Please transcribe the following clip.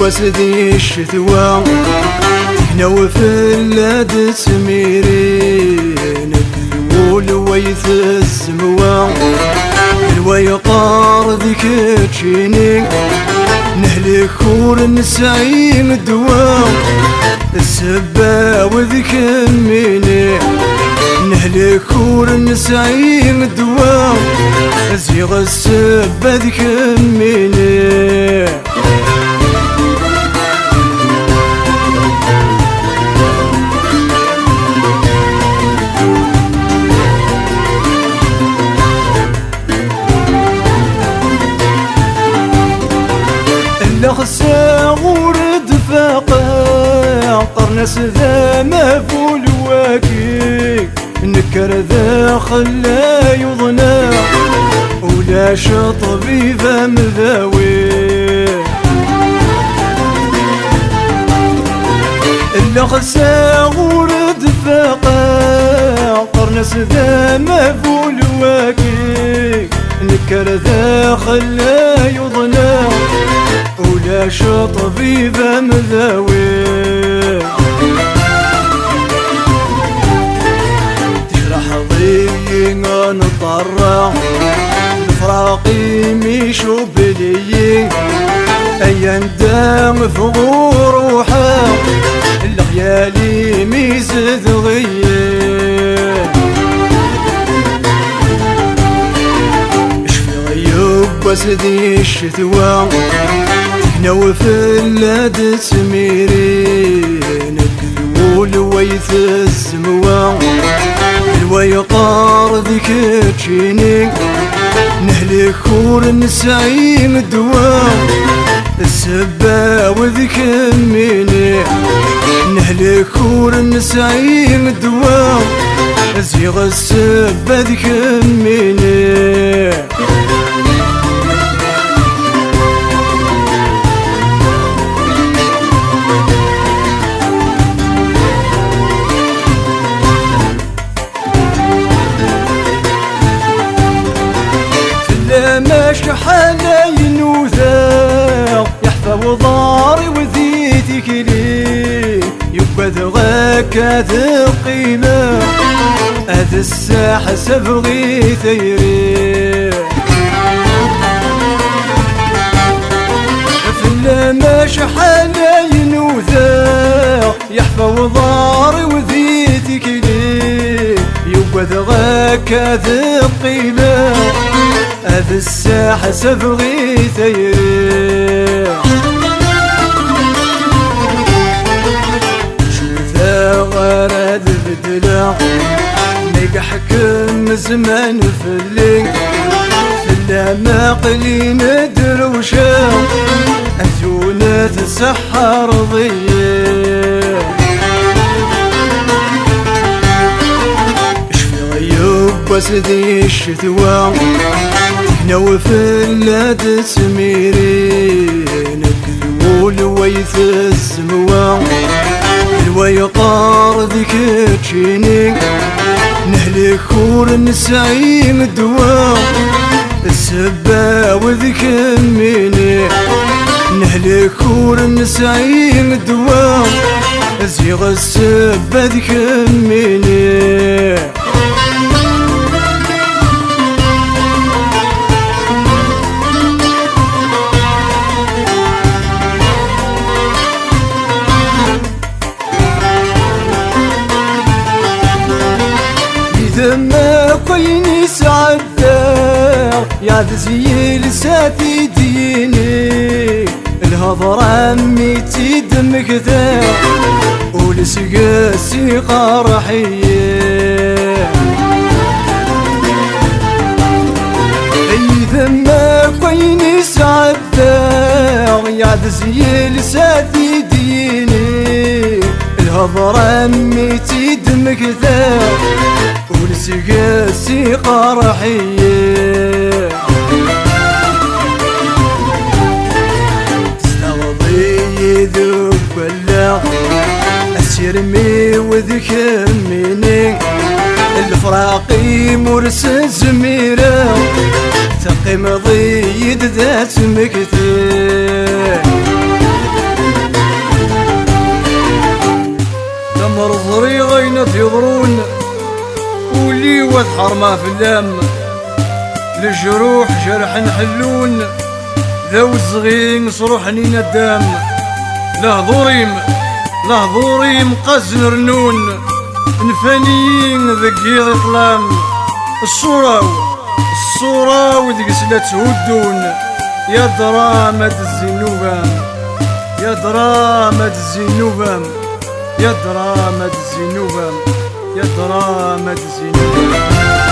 وسدي الشتوى هنا وفلاد تميري نكذول ويث الزموى الويقار ذيك تشيني نهلك كور نسعين الدواء السبا وذيك ميني نهلك كور نسعين الدواء زيغ السبا ذيك ميني خسا غورد فاقع طرناس ذا مفول واكي نكر ذا خلا يضنا ولا شطبي ذا مذاوي إلا خسا غورد فاقع طرناس ذا مفول واكي نكر ذا خلا يضنا ولا شطبي ذا مذاوي تجرح ضيق نطرع نفراقي ميشو بلي أيا ندام فغور روحا الخيالي ميزد غير اشفي غيوب وسدي الشتوى هنا وفلاد تميري نكذول ويث الزموى الويقار ذيك تشيني نهلك كور نسعين الدواء السبا وذيك ميني نهلك كور نسعين الدواء زيغ السبا ذيك ميني شحالين وذا يحفى وضاري وذيتك لي يبد غاك هذا قيمة هذا الساحة سبغي ثيري فلما شحالين وذا يحفى وضاري وذيتك لي يبد غاك هذا قيمة هذا الساحة سبغي ثيري شوفها غراد بدلا ميق حكم زمان فلي فلا ما قلي ندروشا أزونة السحر ضيّ اشفي غيوب وسدي الشتوى هنا وفلاد تميري نكذول ويث الزموى الويقار ذيك تشيني نهلك كور نسعين الدواء السبا وذيك ميني نهلك كور نسعين الدواء زيغ السبا ذيك ميني ما كويني سعداء يا زي لساتي ديني الهضرة ميتي دمك ذا ولسقاسي قرحية إذا ما كويني سعداء يا زي لساتي ديني الهضرة ميتي دمك ذا ولسقاسي قرحية تستغضي ذوب ولا أسيرمي وذكميني الفراقي مرس زميرة تقي مضيد ذات مكتب واد حرمة في اللام لجروح جرح نحلون ذو الصغير صروحني ندام لهضوريم قزن رنون نفانيين ذكي ظلام الصورة وذيك سلا تهدون يا درامة الزينوبان يا درامة الزينوبان يا درامة الزينوبان يا درامة الزينوبان